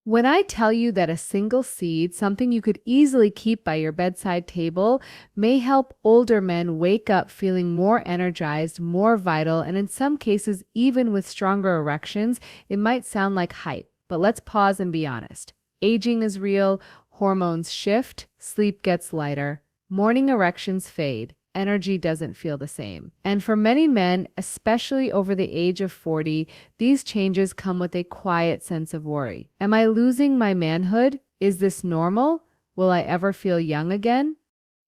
When I tell you that a single seed, something you could easily keep by your bedside table, may help older men wake up feeling more energized, more vital, and in some cases, even with stronger erections, it might sound like hype. But let's pause and be honest. Aging is real, hormones shift, sleep gets lighter, morning erections fade. Energy doesn't feel the same. And for many men, especially over the age of 40, these changes come with a quiet sense of worry. Am I losing my manhood? Is this normal? Will I ever feel young again?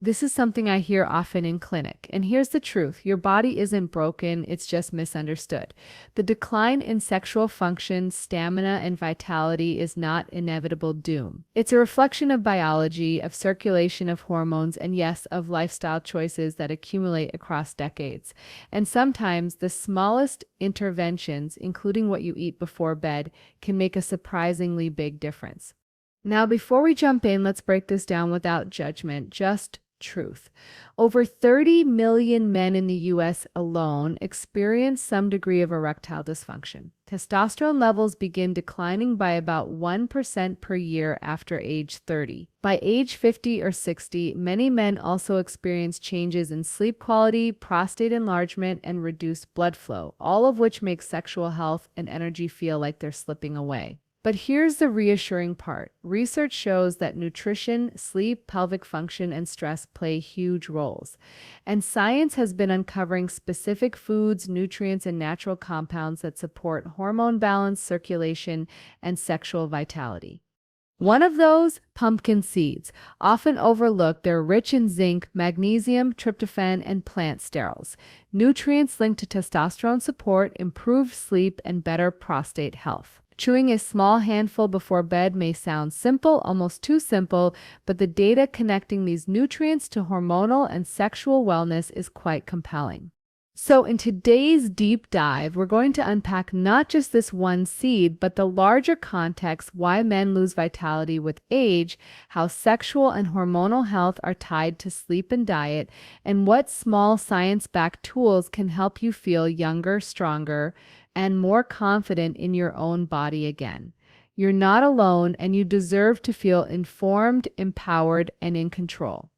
This is something I hear often in clinic. And here's the truth. Your body isn't broken, it's just misunderstood. The decline in sexual function, stamina, and vitality is not inevitable doom. It's a reflection of biology, of circulation of hormones, and yes, of lifestyle choices that accumulate across decades. And sometimes the smallest interventions, including what you eat before bed, can make a surprisingly big difference. Now, before we jump in, let's break this down without judgment, just truth. Over 30 million men in the US alone experience some degree of erectile dysfunction. Testosterone levels begin declining by about 1% per year after age 30. By age 50 or 60, many men also experience changes in sleep quality, prostate enlargement, and reduced blood flow, all of which make sexual health and energy feel like they're slipping away. But here's the reassuring part. Research shows that nutrition, sleep, pelvic function, and stress play huge roles. And science has been uncovering specific foods, nutrients, and natural compounds that support hormone balance, circulation, and sexual vitality. One of those, pumpkin seeds. Often overlooked, they're rich in zinc, magnesium, tryptophan, and plant sterols. Nutrients linked to testosterone support, improved sleep, and better prostate health. Chewing a small handful before bed may sound simple, almost too simple, but the data connecting these nutrients to hormonal and sexual wellness is quite compelling. So in today's deep dive, we're going to unpack not just this one seed, but the larger context, why men lose vitality with age, how sexual and hormonal health are tied to sleep and diet, and what small science-backed tools can help you feel younger, stronger, and more confident in your own body again. You're not alone, and you deserve to feel informed, empowered, and in control.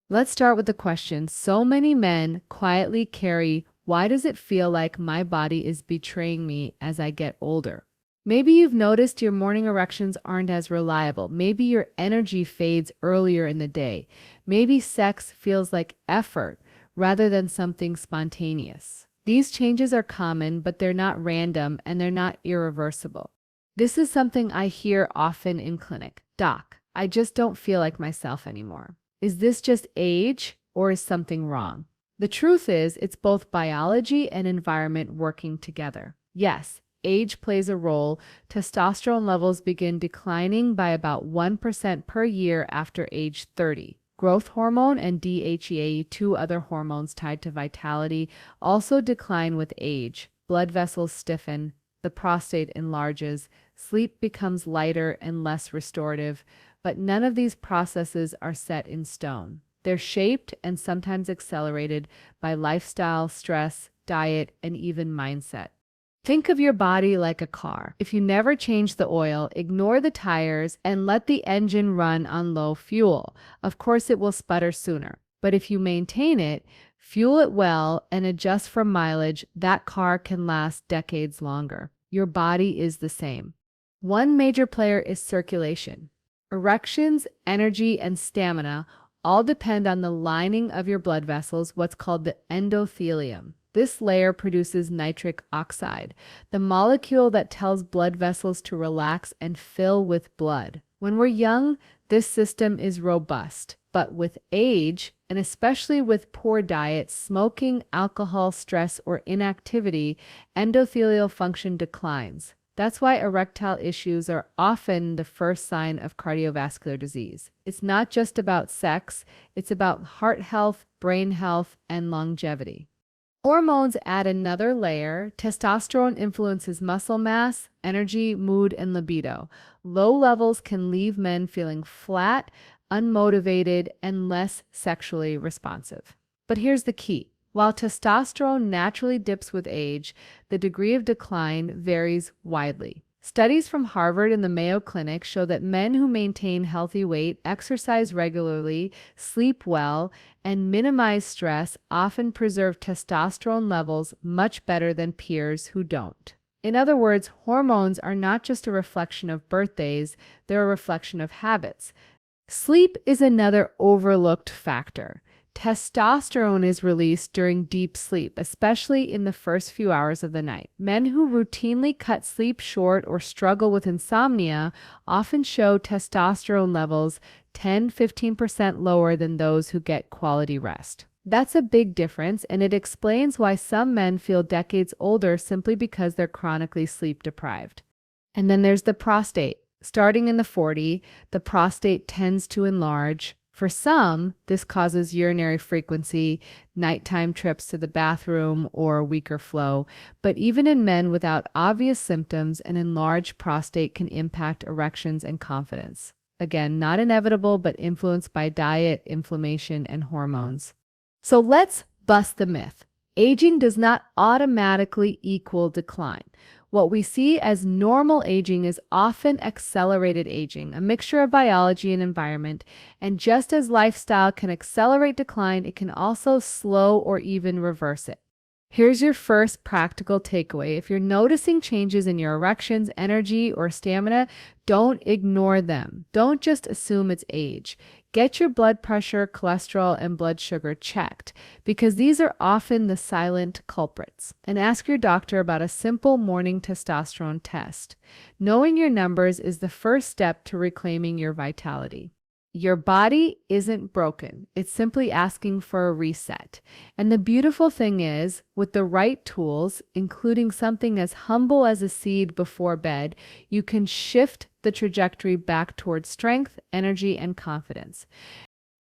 Let's start with the question so many men quietly carry: why does it feel like my body is betraying me as I get older? Maybe you've noticed your morning erections aren't as reliable. Maybe your energy fades earlier in the day. Maybe sex feels like effort rather than something spontaneous. These changes are common, but they're not random and they're not irreversible. This is something I hear often in clinic. Doc, I just don't feel like myself anymore. Is this just age or is something wrong? The truth is, it's both biology and environment working together. Yes, age plays a role. Testosterone levels begin declining by about 1% per year after age 30. Growth hormone and DHEA, two other hormones tied to vitality, also decline with age. Blood vessels stiffen, the prostate enlarges, sleep becomes lighter and less restorative, but none of these processes are set in stone. They're shaped and sometimes accelerated by lifestyle, stress, diet, and even mindset. Think of your body like a car. If you never change the oil, ignore the tires, and let the engine run on low fuel, of course it will sputter sooner. But if you maintain it, fuel it well, and adjust for mileage, that car can last decades longer. Your body is the same. One major player is circulation. Erections, energy, and stamina all depend on the lining of your blood vessels, what's called the endothelium. This layer produces nitric oxide, the molecule that tells blood vessels to relax and fill with blood. When we're young, this system is robust, but with age, and especially with poor diet, smoking, alcohol, stress, or inactivity, endothelial function declines. That's why erectile issues are often the first sign of cardiovascular disease. It's not just about sex, it's about heart health, brain health, and longevity. Hormones add another layer. Testosterone influences muscle mass, energy, mood, and libido. Low levels can leave men feeling flat, unmotivated, and less sexually responsive. But here's the key. While testosterone naturally dips with age, the degree of decline varies widely. Studies from Harvard and the Mayo Clinic show that men who maintain healthy weight, exercise regularly, sleep well, and minimize stress often preserve testosterone levels much better than peers who don't. In other words, hormones are not just a reflection of birthdays, they're a reflection of habits. Sleep is another overlooked factor. Testosterone is released during deep sleep, especially in the first few hours of the night. Men who routinely cut sleep short or struggle with insomnia often show testosterone levels 10–15% lower than those who get quality rest. That's a big difference, and it explains why some men feel decades older simply because they're chronically sleep deprived. And then there's the prostate. Starting in the 40s, the prostate tends to enlarge. For some, this causes urinary frequency, nighttime trips to the bathroom, or weaker flow. But even in men without obvious symptoms, an enlarged prostate can impact erections and confidence. Again, not inevitable, but influenced by diet, inflammation, and hormones. So let's bust the myth. Aging does not automatically equal decline. What we see as normal aging is often accelerated aging, a mixture of biology and environment. And just as lifestyle can accelerate decline, it can also slow or even reverse it. Here's your first practical takeaway. If you're noticing changes in your erections, energy, or stamina, don't ignore them. Don't just assume it's age. Get your blood pressure, cholesterol, and blood sugar checked, because these are often the silent culprits. And ask your doctor about a simple morning testosterone test. Knowing your numbers is the first step to reclaiming your vitality. Your body isn't broken. It's simply asking for a reset. And the beautiful thing is, with the right tools, including something as humble as a seed before bed, you can shift the trajectory back towards strength, energy, and confidence.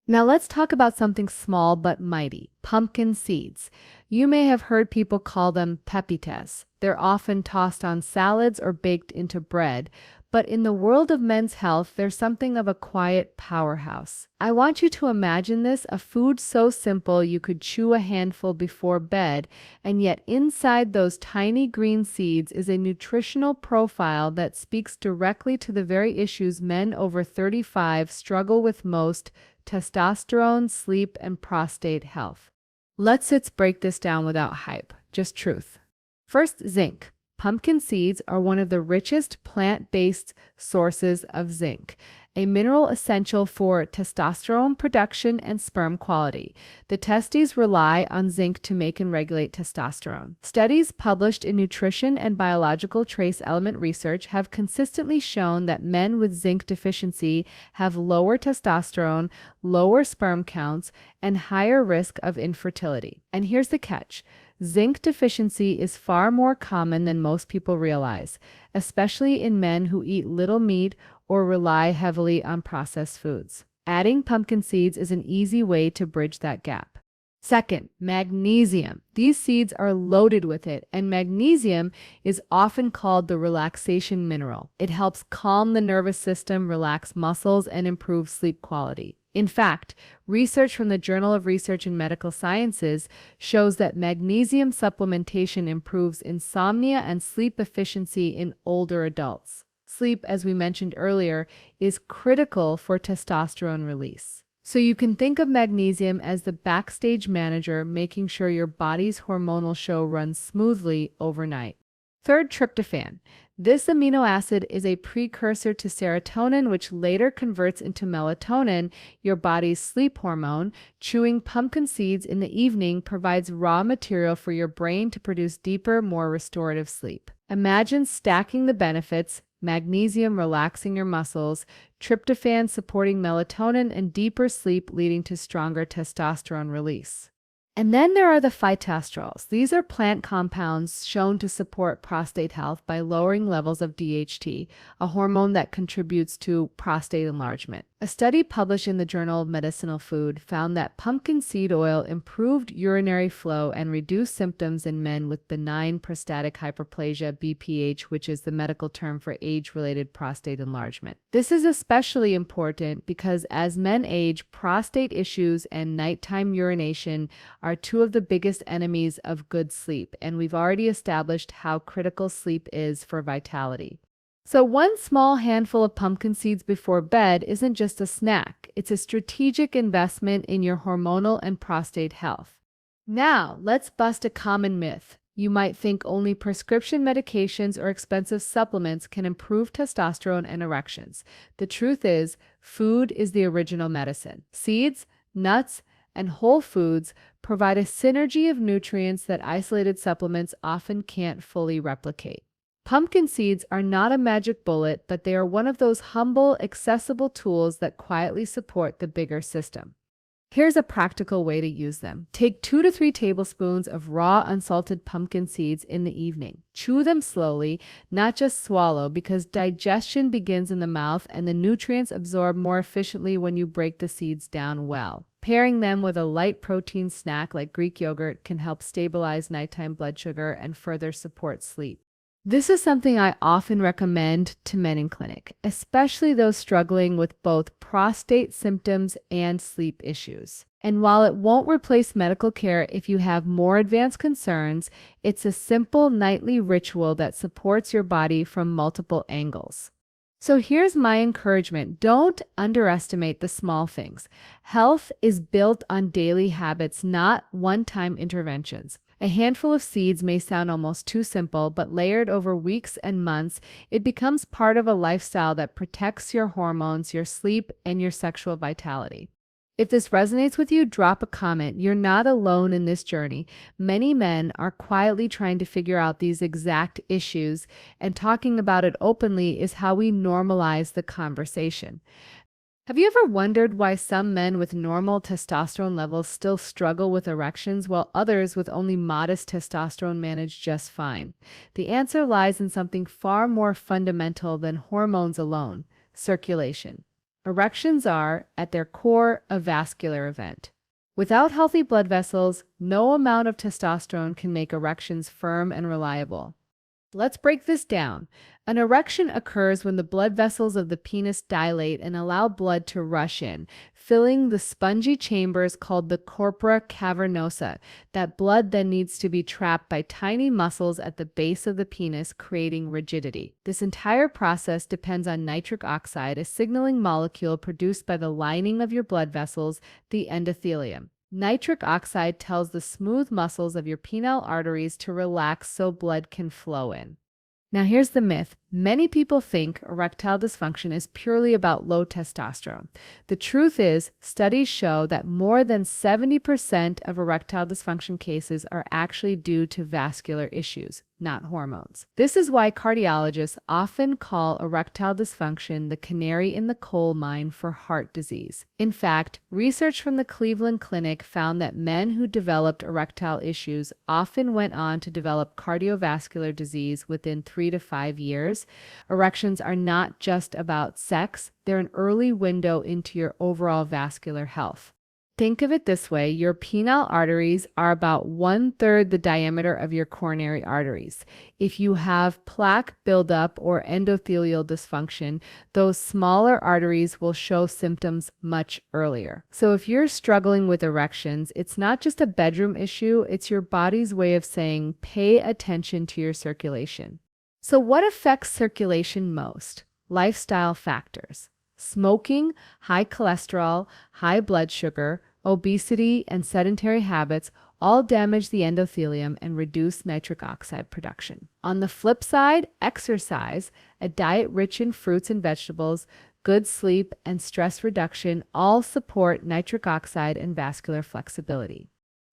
Now let's talk about something small but mighty, pumpkin seeds. You may have heard people call them pepitas. They're often tossed on salads or baked into bread. But in the world of men's health, there's something of a quiet powerhouse. I want you to imagine this, a food so simple you could chew a handful before bed, and yet inside those tiny green seeds is a nutritional profile that speaks directly to the very issues men over 35 struggle with most: testosterone, sleep, and prostate health. Let's break this down without hype, just truth. First, zinc. Pumpkin seeds are one of the richest plant-based sources of zinc, a mineral essential for testosterone production and sperm quality. The testes rely on zinc to make and regulate testosterone. Studies published in Nutrition and Biological Trace Element Research have consistently shown that men with zinc deficiency have lower testosterone, lower sperm counts, and higher risk of infertility. And here's the catch. Zinc deficiency is far more common than most people realize, especially in men who eat little meat or rely heavily on processed foods. Adding pumpkin seeds is an easy way to bridge that gap. Second, magnesium. These seeds are loaded with it, and magnesium is often called the relaxation mineral. It helps calm the nervous system, relax muscles, and improve sleep quality. In fact, research from the Journal of Research in Medical Sciences shows that magnesium supplementation improves insomnia and sleep efficiency in older adults. Sleep, as we mentioned earlier, is critical for testosterone release. So you can think of magnesium as the backstage manager, making sure your body's hormonal show runs smoothly overnight. Third, tryptophan. This amino acid is a precursor to serotonin, which later converts into melatonin, your body's sleep hormone. Chewing pumpkin seeds in the evening provides raw material for your brain to produce deeper, more restorative sleep. Imagine stacking the benefits: magnesium relaxing your muscles, tryptophan supporting melatonin, and deeper sleep leading to stronger testosterone release. And then there are the phytosterols. These are plant compounds shown to support prostate health by lowering levels of DHT, a hormone that contributes to prostate enlargement. A study published in the Journal of Medicinal Food found that pumpkin seed oil improved urinary flow and reduced symptoms in men with benign prostatic hyperplasia, BPH, which is the medical term for age-related prostate enlargement. This is especially important because as men age, prostate issues and nighttime urination are two of the biggest enemies of good sleep, and we've already established how critical sleep is for vitality. So, one small handful of pumpkin seeds before bed isn't just a snack, it's a strategic investment in your hormonal and prostate health. Now, let's bust a common myth. You might think only prescription medications or expensive supplements can improve testosterone and erections. The truth is, food is the original medicine. Seeds, nuts, and whole foods provide a synergy of nutrients that isolated supplements often can't fully replicate. Pumpkin seeds are not a magic bullet, but they are one of those humble, accessible tools that quietly support the bigger system. Here's a practical way to use them. Take 2 to 3 tablespoons of raw, unsalted pumpkin seeds in the evening. Chew them slowly, not just swallow, because digestion begins in the mouth and the nutrients absorb more efficiently when you break the seeds down well. Pairing them with a light protein snack like Greek yogurt can help stabilize nighttime blood sugar and further support sleep. This is something I often recommend to men in clinic, especially those struggling with both prostate symptoms and sleep issues. And while it won't replace medical care if you have more advanced concerns, it's a simple nightly ritual that supports your body from multiple angles. So here's my encouragement. Don't underestimate the small things. Health is built on daily habits, not one-time interventions. A handful of seeds may sound almost too simple, but layered over weeks and months, it becomes part of a lifestyle that protects your hormones, your sleep, and your sexual vitality. If this resonates with you, drop a comment. You're not alone in this journey. Many men are quietly trying to figure out these exact issues, and talking about it openly is how we normalize the conversation. Have you ever wondered why some men with normal testosterone levels still struggle with erections while others with only modest testosterone manage just fine? The answer lies in something far more fundamental than hormones alone: circulation. Erections are, at their core, a vascular event. Without healthy blood vessels, no amount of testosterone can make erections firm and reliable. Let's break this down. An erection occurs when the blood vessels of the penis dilate and allow blood to rush in, filling the spongy chambers called the corpora cavernosa. That blood then needs to be trapped by tiny muscles at the base of the penis, creating rigidity. This entire process depends on nitric oxide, a signaling molecule produced by the lining of your blood vessels, the endothelium. Nitric oxide tells the smooth muscles of your penile arteries to relax so blood can flow in. Now here's the myth. Many people think erectile dysfunction is purely about low testosterone. The truth is, studies show that more than 70% of erectile dysfunction cases are actually due to vascular issues, not hormones. This is why cardiologists often call erectile dysfunction the canary in the coal mine for heart disease. In fact, research from the Cleveland Clinic found that men who developed erectile issues often went on to develop cardiovascular disease within 3 to 5 years. Erections are not just about sex, they're an early window into your overall vascular health. Think of it this way: your penile arteries are about 1/3 the diameter of your coronary arteries. If you have plaque buildup or endothelial dysfunction, those smaller arteries will show symptoms much earlier. So if you're struggling with erections, it's not just a bedroom issue, it's your body's way of saying, pay attention to your circulation. So what affects circulation most? Lifestyle factors. Smoking, high cholesterol, high blood sugar, obesity, and sedentary habits all damage the endothelium and reduce nitric oxide production. On the flip side, exercise, a diet rich in fruits and vegetables, good sleep, and stress reduction all support nitric oxide and vascular flexibility.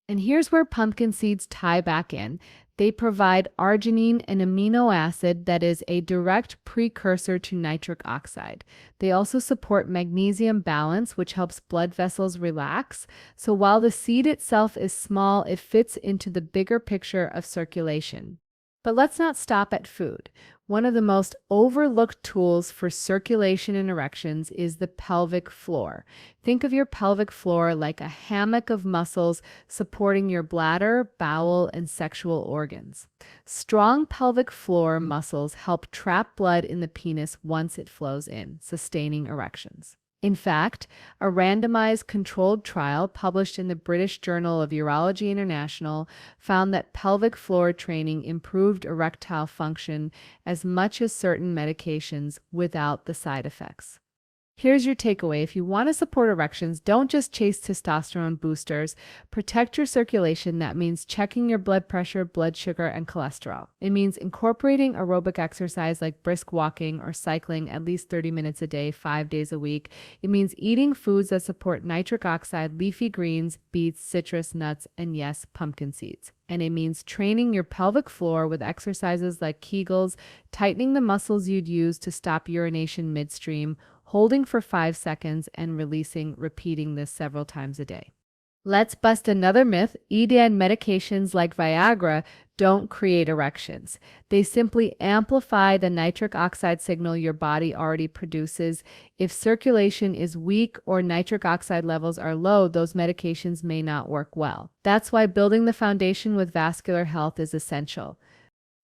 And here's where pumpkin seeds tie back in. They provide arginine, an amino acid that is a direct precursor to nitric oxide. They also support magnesium balance, which helps blood vessels relax. So while the seed itself is small, it fits into the bigger picture of circulation. But let's not stop at food. One of the most overlooked tools for circulation and erections is the pelvic floor. Think of your pelvic floor like a hammock of muscles supporting your bladder, bowel, and sexual organs. Strong pelvic floor muscles help trap blood in the penis once it flows in, sustaining erections. In fact, a randomized controlled trial published in the British Journal of Urology International found that pelvic floor training improved erectile function as much as certain medications without the side effects. Here's your takeaway. If you want to support erections, don't just chase testosterone boosters. Protect your circulation. That means checking your blood pressure, blood sugar, and cholesterol. It means incorporating aerobic exercise like brisk walking or cycling at least 30 minutes a day, 5 days a week. It means eating foods that support nitric oxide, leafy greens, beets, citrus, nuts, and yes, pumpkin seeds. And it means training your pelvic floor with exercises like Kegels, tightening the muscles you'd use to stop urination midstream, holding for 5 seconds, and repeating this several times a day. Let's bust another myth. EDN medications like Viagra don't create erections. They simply amplify the nitric oxide signal your body already produces. If circulation is weak or nitric oxide levels are low, those medications may not work well. That's why building the foundation with vascular health is essential.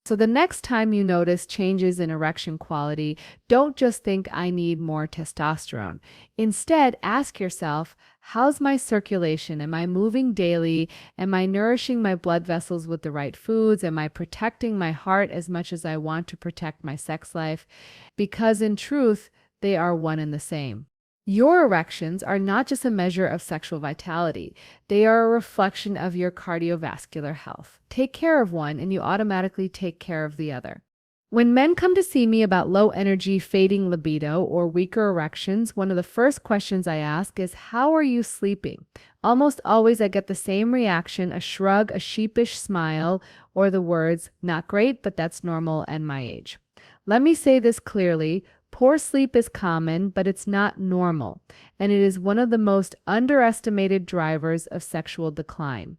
So the next time you notice changes in erection quality, don't just think I need more testosterone. Instead, ask yourself, how's my circulation? Am I moving daily? Am I nourishing my blood vessels with the right foods? Am I protecting my heart as much as I want to protect my sex life? Because in truth, they are one and the same. Your erections are not just a measure of sexual vitality. They are a reflection of your cardiovascular health. Take care of one and you automatically take care of the other. When men come to see me about low energy, fading libido, or weaker erections, one of the first questions I ask is, how are you sleeping? Almost always I get the same reaction, a shrug, a sheepish smile, or the words, not great, but that's normal and my age. Let me say this clearly. Poor sleep is common, but it's not normal, and it is one of the most underestimated drivers of sexual decline.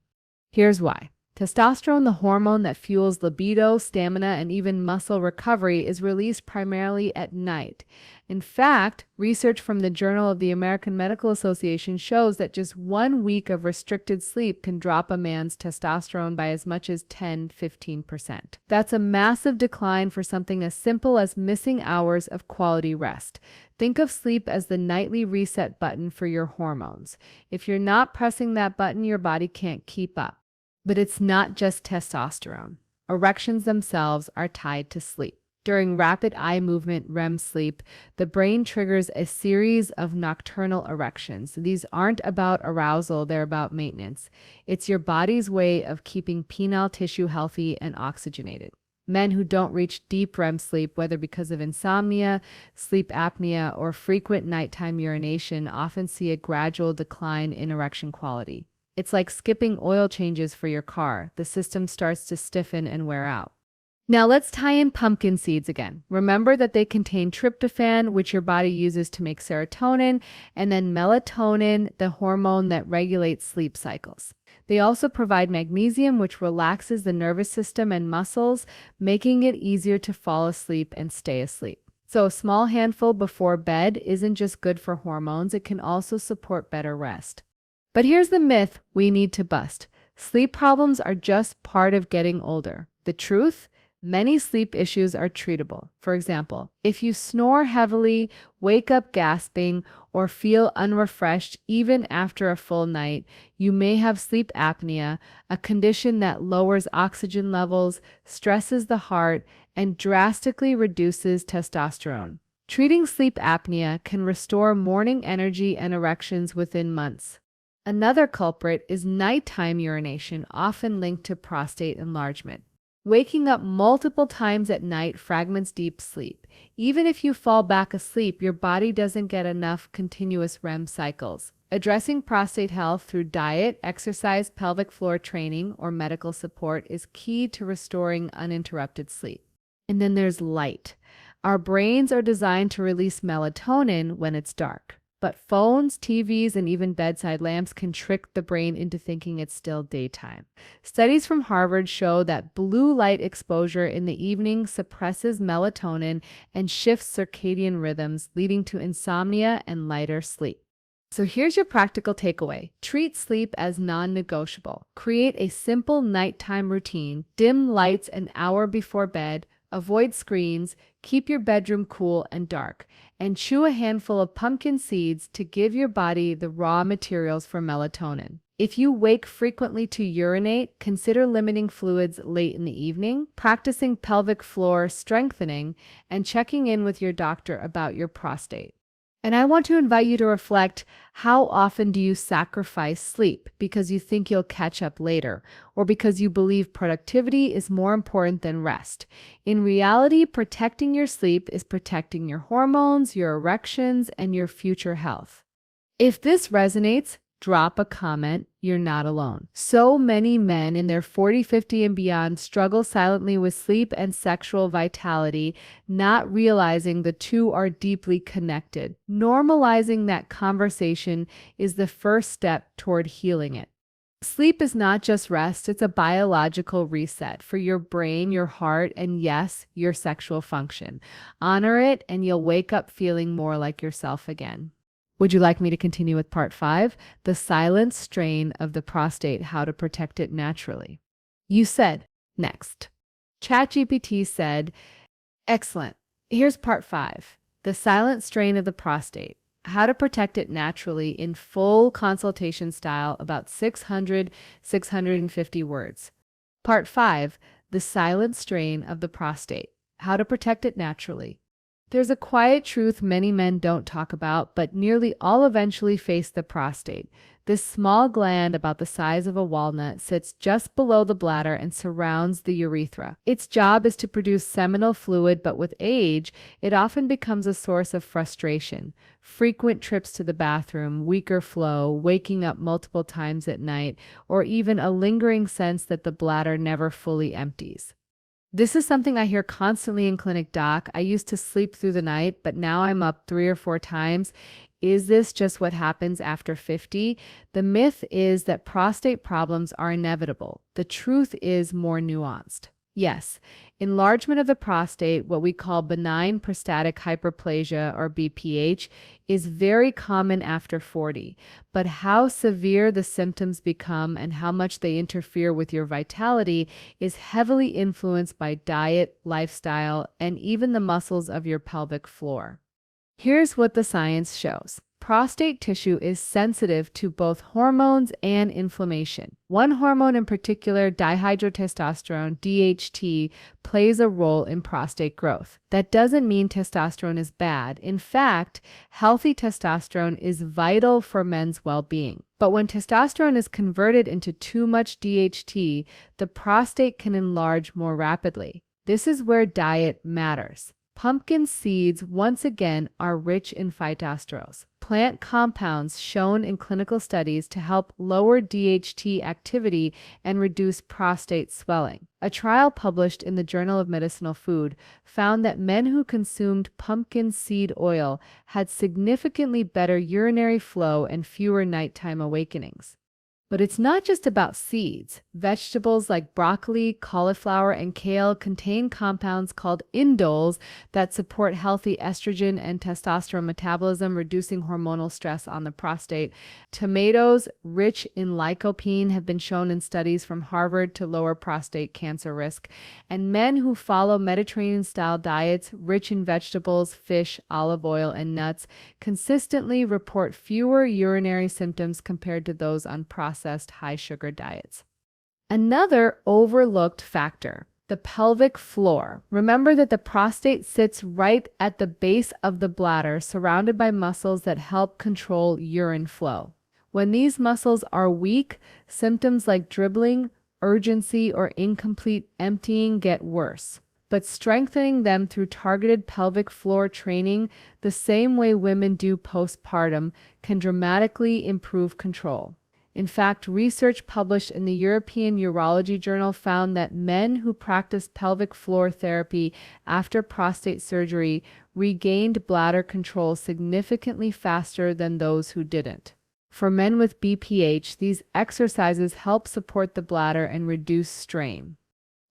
Here's why. Testosterone, the hormone that fuels libido, stamina, and even muscle recovery, is released primarily at night. In fact, research from the Journal of the American Medical Association shows that just 1 week of restricted sleep can drop a man's testosterone by as much as 10–15%. That's a massive decline for something as simple as missing hours of quality rest. Think of sleep as the nightly reset button for your hormones. If you're not pressing that button, your body can't keep up. But it's not just testosterone. Erections themselves are tied to sleep. During rapid eye movement REM sleep, the brain triggers a series of nocturnal erections. These aren't about arousal, they're about maintenance. It's your body's way of keeping penile tissue healthy and oxygenated. Men who don't reach deep REM sleep, whether because of insomnia, sleep apnea, or frequent nighttime urination, often see a gradual decline in erection quality. It's like skipping oil changes for your car. The system starts to stiffen and wear out. Now let's tie in pumpkin seeds again. Remember that they contain tryptophan, which your body uses to make serotonin, and then melatonin, the hormone that regulates sleep cycles. They also provide magnesium, which relaxes the nervous system and muscles, making it easier to fall asleep and stay asleep. So a small handful before bed isn't just good for hormones, it can also support better rest. But here's the myth we need to bust. Sleep problems are just part of getting older. The truth? Many sleep issues are treatable. For example, if you snore heavily, wake up gasping, or feel unrefreshed even after a full night, you may have sleep apnea, a condition that lowers oxygen levels, stresses the heart, and drastically reduces testosterone. Treating sleep apnea can restore morning energy and erections within months. Another culprit is nighttime urination, often linked to prostate enlargement. Waking up multiple times at night fragments deep sleep. Even if you fall back asleep, your body doesn't get enough continuous REM cycles. Addressing prostate health through diet, exercise, pelvic floor training, or medical support is key to restoring uninterrupted sleep. And then there's light. Our brains are designed to release melatonin when it's dark. But phones, TVs, and even bedside lamps can trick the brain into thinking it's still daytime. Studies from Harvard show that blue light exposure in the evening suppresses melatonin and shifts circadian rhythms, leading to insomnia and lighter sleep. So here's your practical takeaway. Treat sleep as non-negotiable. Create a simple nighttime routine. Dim lights an hour before bed. Avoid screens, keep your bedroom cool and dark, and chew a handful of pumpkin seeds to give your body the raw materials for melatonin. If you wake frequently to urinate, consider limiting fluids late in the evening, practicing pelvic floor strengthening, and checking in with your doctor about your prostate. And I want to invite you to reflect, how often do you sacrifice sleep because you think you'll catch up later, or because you believe productivity is more important than rest? In reality, protecting your sleep is protecting your hormones, your erections, and your future health. If this resonates, drop a comment. You're not alone. So many men in their 40, 50, and beyond struggle silently with sleep and sexual vitality, not realizing the two are deeply connected. Normalizing that conversation is the first step toward healing it. Sleep is not just rest, it's a biological reset for your brain, your heart, and yes, your sexual function. Honor it, and you'll wake up feeling more like yourself again. Would you like me to continue with part 5? The silent strain of the prostate, how to protect it naturally. You said, next. ChatGPT said, excellent. Here's part 5. The silent strain of the prostate, how to protect it naturally in full consultation style, about 650 words. Part 5. The silent strain of the prostate, how to protect it naturally. There's a quiet truth many men don't talk about, but nearly all eventually face the prostate. This small gland, about the size of a walnut, sits just below the bladder and surrounds the urethra. Its job is to produce seminal fluid, but with age, it often becomes a source of frustration. Frequent trips to the bathroom, weaker flow, waking up multiple times at night, or even a lingering sense that the bladder never fully empties. This is something I hear constantly in clinic. Doc, I used to sleep through the night, but now I'm up 3 or 4 times. Is this just what happens after 50? The myth is that prostate problems are inevitable. The truth is more nuanced. Yes, enlargement of the prostate, what we call benign prostatic hyperplasia or BPH, is very common after 40. But how severe the symptoms become and how much they interfere with your vitality is heavily influenced by diet, lifestyle, and even the muscles of your pelvic floor. Here's what the science shows. Prostate tissue is sensitive to both hormones and inflammation. One hormone in particular, dihydrotestosterone, DHT, plays a role in prostate growth. That doesn't mean testosterone is bad. In fact, healthy testosterone is vital for men's well-being. But when testosterone is converted into too much DHT, the prostate can enlarge more rapidly. This is where diet matters. Pumpkin seeds, once again, are rich in phytosterols, plant compounds shown in clinical studies to help lower DHT activity and reduce prostate swelling. A trial published in the Journal of Medicinal Food found that men who consumed pumpkin seed oil had significantly better urinary flow and fewer nighttime awakenings. But it's not just about seeds. Vegetables like broccoli, cauliflower, and kale contain compounds called indoles that support healthy estrogen and testosterone metabolism, reducing hormonal stress on the prostate. Tomatoes, rich in lycopene, have been shown in studies from Harvard to lower prostate cancer risk. And men who follow Mediterranean-style diets, rich in vegetables, fish, olive oil, and nuts, consistently report fewer urinary symptoms compared to those on processed high-sugar diets. Another overlooked factor, the pelvic floor. Remember that the prostate sits right at the base of the bladder, surrounded by muscles that help control urine flow. When these muscles are weak, symptoms like dribbling, urgency, or incomplete emptying get worse. But strengthening them through targeted pelvic floor training, the same way women do postpartum, can dramatically improve control. In fact, research published in the European Urology Journal found that men who practiced pelvic floor therapy after prostate surgery regained bladder control significantly faster than those who didn't. For men with BPH, these exercises help support the bladder and reduce strain.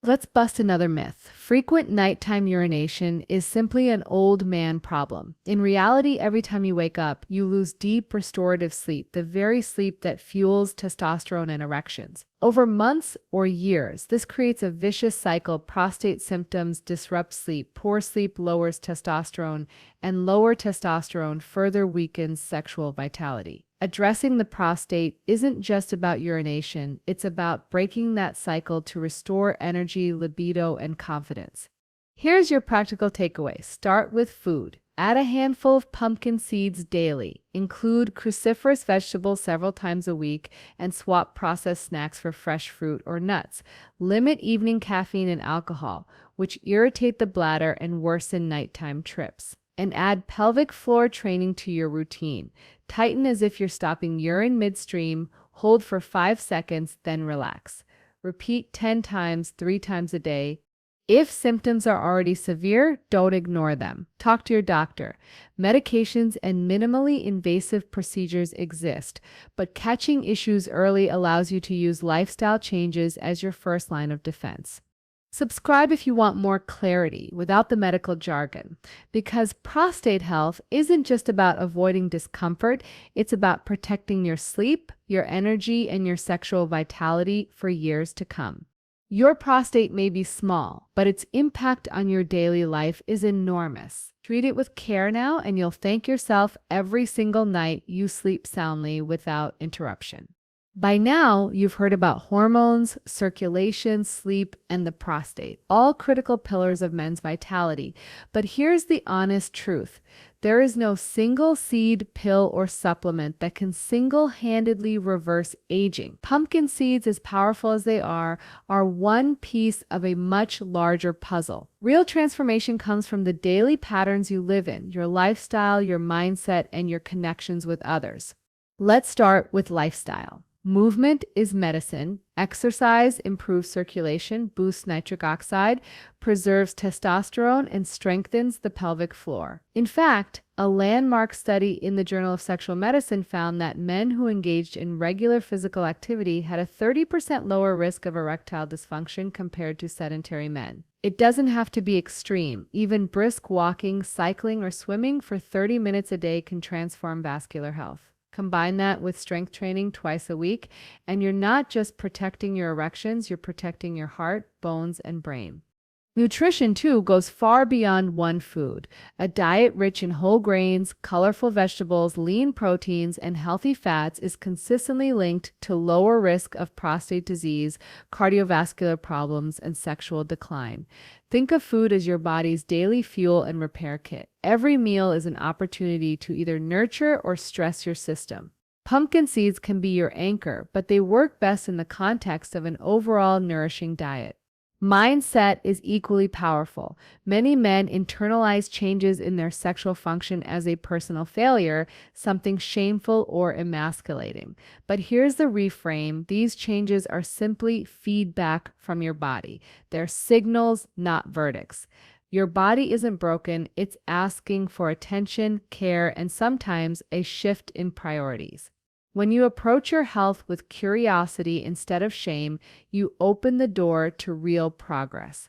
Let's bust another myth. Frequent nighttime urination is simply an old man problem. In reality, every time you wake up, you lose deep restorative sleep, the very sleep that fuels testosterone and erections. Over months or years, this creates a vicious cycle. Prostate symptoms disrupt sleep. Poor sleep lowers testosterone, and lower testosterone further weakens sexual vitality. Addressing the prostate isn't just about urination, it's about breaking that cycle to restore energy, libido, and confidence. Here's your practical takeaway. Start with food. Add a handful of pumpkin seeds daily. Include cruciferous vegetables several times a week, and swap processed snacks for fresh fruit or nuts. Limit evening caffeine and alcohol, which irritate the bladder and worsen nighttime trips. And add pelvic floor training to your routine. Tighten as if you're stopping urine midstream, hold for 5 seconds, then relax. Repeat 10 times, 3 times a day. If symptoms are already severe, don't ignore them. Talk to your doctor. Medications and minimally invasive procedures exist, but catching issues early allows you to use lifestyle changes as your first line of defense. Subscribe if you want more clarity without the medical jargon, because prostate health isn't just about avoiding discomfort, it's about protecting your sleep, your energy, and your sexual vitality for years to come. Your prostate may be small, but its impact on your daily life is enormous. Treat it with care now, and you'll thank yourself every single night you sleep soundly without interruption. By now, you've heard about hormones, circulation, sleep, and the prostate, all critical pillars of men's vitality. But here's the honest truth. There is no single seed, pill, or supplement that can single-handedly reverse aging. Pumpkin seeds, as powerful as they are one piece of a much larger puzzle. Real transformation comes from the daily patterns you live in, your lifestyle, your mindset, and your connections with others. Let's start with lifestyle. Movement is medicine. Exercise improves circulation, boosts nitric oxide, preserves testosterone, and strengthens the pelvic floor. In fact, a landmark study in the Journal of Sexual Medicine found that men who engaged in regular physical activity had a 30% lower risk of erectile dysfunction compared to sedentary men. It doesn't have to be extreme. Even brisk walking, cycling, or swimming for 30 minutes a day can transform vascular health. Combine that with strength training twice a week, and you're not just protecting your erections, you're protecting your heart, bones, and brain. Nutrition, too, goes far beyond one food. A diet rich in whole grains, colorful vegetables, lean proteins, and healthy fats is consistently linked to lower risk of prostate disease, cardiovascular problems, and sexual decline. Think of food as your body's daily fuel and repair kit. Every meal is an opportunity to either nurture or stress your system. Pumpkin seeds can be your anchor, but they work best in the context of an overall nourishing diet. Mindset is equally powerful. Many men internalize changes in their sexual function as a personal failure, something shameful or emasculating. But here's the reframe. These changes are simply feedback from your body. They're signals, not verdicts. Your body isn't broken. It's asking for attention, care, and sometimes a shift in priorities. When you approach your health with curiosity instead of shame, you open the door to real progress.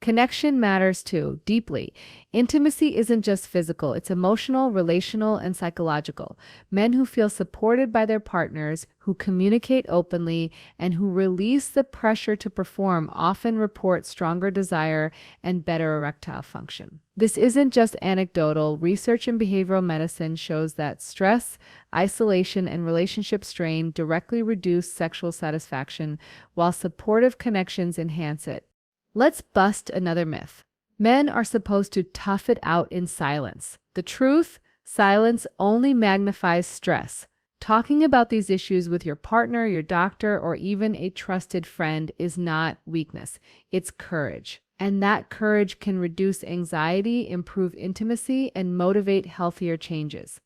Connection matters too, deeply. Intimacy isn't just physical, it's emotional, relational, and psychological. Men who feel supported by their partners, who communicate openly, and who release the pressure to perform often report stronger desire and better erectile function. This isn't just anecdotal. Research in behavioral medicine shows that stress, isolation, and relationship strain directly reduce sexual satisfaction, while supportive connections enhance it. Let's bust another myth. Men are supposed to tough it out in silence. The truth, silence only magnifies stress. Talking about these issues with your partner, your doctor, or even a trusted friend is not weakness. It's courage. And that courage can reduce anxiety, improve intimacy, and motivate healthier changes.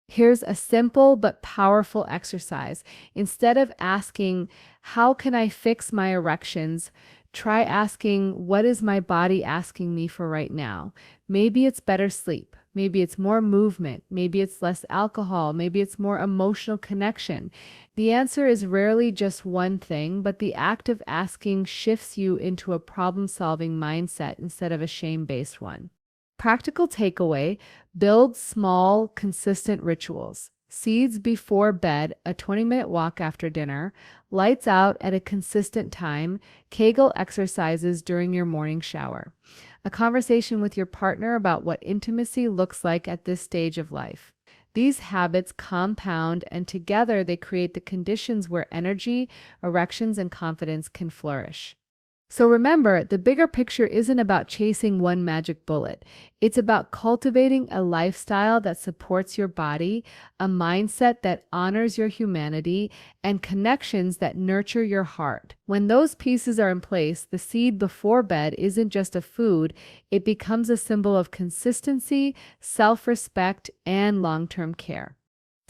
Here's a simple but powerful exercise. Instead of asking, "How can I fix my erections?" try asking, "What is my body asking me for right now?" Maybe it's better sleep. Maybe it's more movement. Maybe it's less alcohol. Maybe it's more emotional connection. The answer is rarely just one thing, but the act of asking shifts you into a problem-solving mindset instead of a shame-based one. Practical takeaway: build small, consistent rituals. Seeds before bed, a 20-minute walk after dinner, lights out at a consistent time, Kegel exercises during your morning shower. A conversation with your partner about what intimacy looks like at this stage of life. These habits compound, and together they create the conditions where energy, erections, and confidence can flourish. So remember, the bigger picture isn't about chasing one magic bullet. It's about cultivating a lifestyle that supports your body, a mindset that honors your humanity, and connections that nurture your heart. When those pieces are in place, the seed before bed isn't just a food, it becomes a symbol of consistency, self-respect, and long-term care.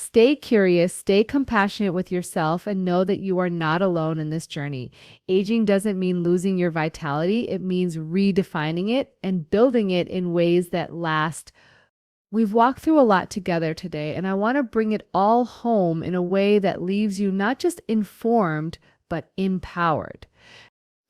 Stay curious, stay compassionate with yourself, and know that you are not alone in this journey. Aging doesn't mean losing your vitality, it means redefining it and building it in ways that last. We've walked through a lot together today, and I want to bring it all home in a way that leaves you not just informed, but empowered.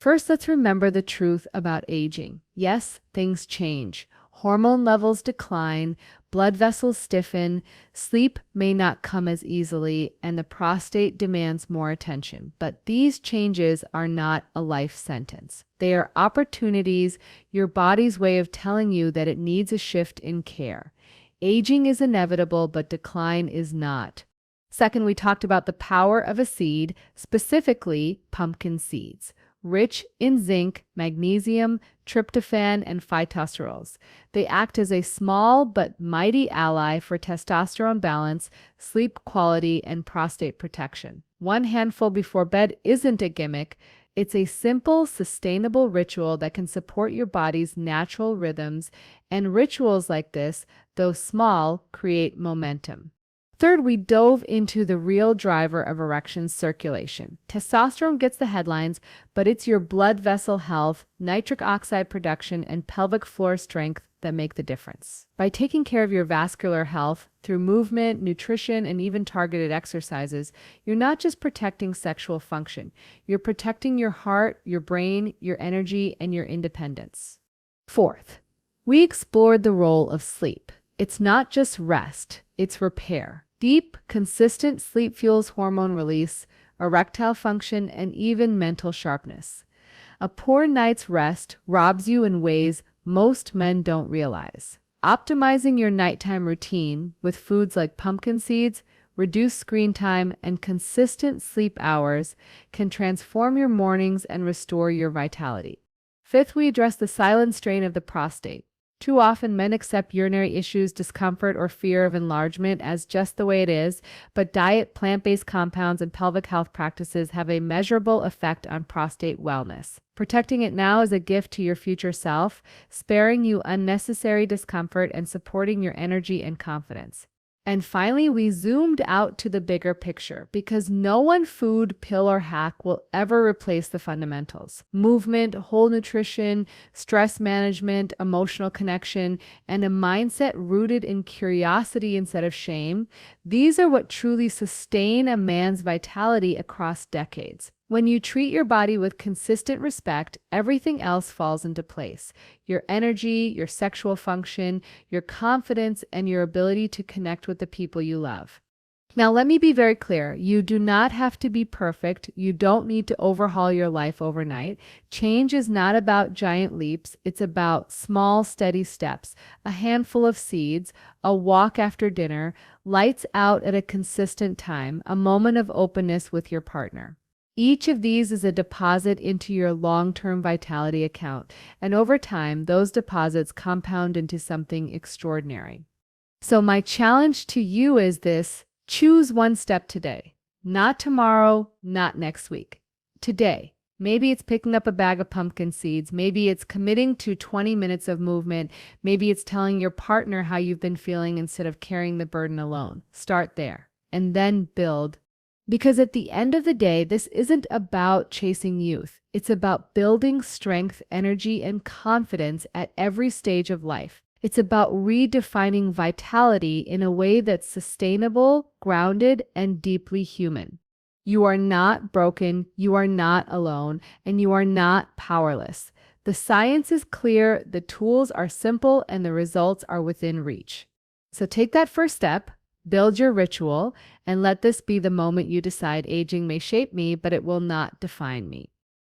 First, let's remember the truth about aging. Yes, things change. Hormone levels decline, blood vessels stiffen, sleep may not come as easily, and the prostate demands more attention. But these changes are not a life sentence. They are opportunities, your body's way of telling you that it needs a shift in care. Aging is inevitable, but decline is not. Second, we talked about the power of a seed, specifically pumpkin seeds. Rich in zinc, magnesium, tryptophan, and phytosterols. They act as a small but mighty ally for testosterone balance, sleep quality, and prostate protection. One handful before bed isn't a gimmick. It's a simple, sustainable ritual that can support your body's natural rhythms, and rituals like this, though small, create momentum. Third, we dove into the real driver of erection: circulation. Testosterone gets the headlines, but it's your blood vessel health, nitric oxide production, and pelvic floor strength that make the difference. By taking care of your vascular health through movement, nutrition, and even targeted exercises, you're not just protecting sexual function, you're protecting your heart, your brain, your energy, and your independence. Fourth, we explored the role of sleep. It's not just rest, it's repair. Deep, consistent sleep fuels hormone release, erectile function, and even mental sharpness. A poor night's rest robs you in ways most men don't realize. Optimizing your nighttime routine with foods like pumpkin seeds, reduced screen time, and consistent sleep hours can transform your mornings and restore your vitality. Fifth, we address the silent strain of the prostate. Too often, men accept urinary issues, discomfort, or fear of enlargement as just the way it is, but diet, plant-based compounds, and pelvic health practices have a measurable effect on prostate wellness. Protecting it now is a gift to your future self, sparing you unnecessary discomfort and supporting your energy and confidence. And finally, we zoomed out to the bigger picture because no one food, pill, or hack will ever replace the fundamentals. Movement, whole nutrition, stress management, emotional connection, and a mindset rooted in curiosity instead of shame. These are what truly sustain a man's vitality across decades. When you treat your body with consistent respect, everything else falls into place. Your energy, your sexual function, your confidence, and your ability to connect with the people you love. Now, let me be very clear. You do not have to be perfect. You don't need to overhaul your life overnight. Change is not about giant leaps. It's about small, steady steps, a handful of seeds, a walk after dinner, lights out at a consistent time, a moment of openness with your partner. Each of these is a deposit into your long-term vitality account, and over time, those deposits compound into something extraordinary. So my challenge to you is this: choose one step today. Not tomorrow, not next week. Today. Maybe it's picking up a bag of pumpkin seeds. Maybe it's committing to 20 minutes of movement. Maybe it's telling your partner how you've been feeling instead of carrying the burden alone. Start there, and then build. Because at the end of the day, this isn't about chasing youth. It's about building strength, energy, and confidence at every stage of life. It's about redefining vitality in a way that's sustainable, grounded, and deeply human. You are not broken, you are not alone, and you are not powerless. The science is clear, the tools are simple, and the results are within reach. So take that first step, build your ritual, and let this be the moment you decide aging may shape me, but it will not define me.